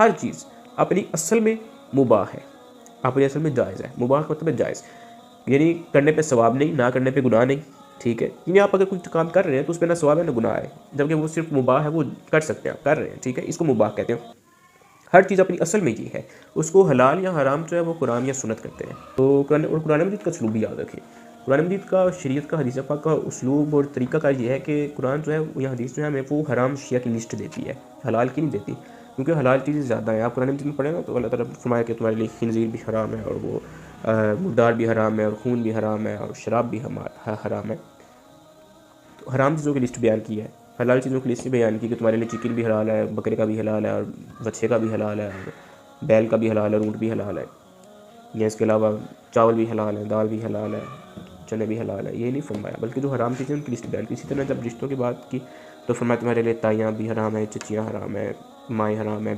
हर चीज़ अपनी असल में मुबाह है, अपनी असल में जायज़ है। मुबाह का मतलब है जायज़, यानी करने पे सवाब नहीं, ना करने पे गुनाह नहीं, ठीक है। यानी आप अगर कुछ काम कर रहे हैं तो उस पर ना सवाब है ना गुनाह है, जबकि वो सिर्फ मुबाह है, वो कर सकते हैं, आप कर रहे हैं, ठीक है, इसको मुबाह कहते हैं। हर चीज़ अपनी असल में ये है, उसको हलाल या हराम जो है वो कुरान या सुन्नत करते हैं। तो कुरान मजीद का उसलूब भी याद रखें। कुरान मजीद का, शरीयत का, हदीस पाक का उसलूब और तरीका का ये है कि कुरान जो है या हदीस जो है हमें वो हराम अशिया की लिस्ट देती है, हलाल की नहीं देती, क्योंकि हलाल चीज़ें ज़्यादा हैं। आप कुरान मजीद में पढ़ें ना तो अल्लाह ताला फरमाया कि तुम्हारे लिए खिंजीर भी हराम है, और वो मुर्दार भी हराम है, और खून भी हराम है, और शराब भी हराम है। तो हराम चीज़ों की लिस्ट बयान की है, हलाल चीज़ों की लिस्ट बयान की कि तुम्हारे लिए चिकन भी हलाल है, बकरे का भी हलाल है, और बच्चे का भी हलाल है, और बैल का भी हलाल है, ऊँट भी हलाल है, या इसके अलावा चावल भी हलाल है, दाल भी हलाल है, चने भी हलाल है। ये नहीं फरमाया, बल्कि जो हराम चीज़ें उनकी लिस्ट बयान की। इसी तरह जब रिश्तों की बात की तो फरमाया तुम्हारे लिए ताइयाँ भी हराम है, चचियाँ हराम है, माएँ हराम है,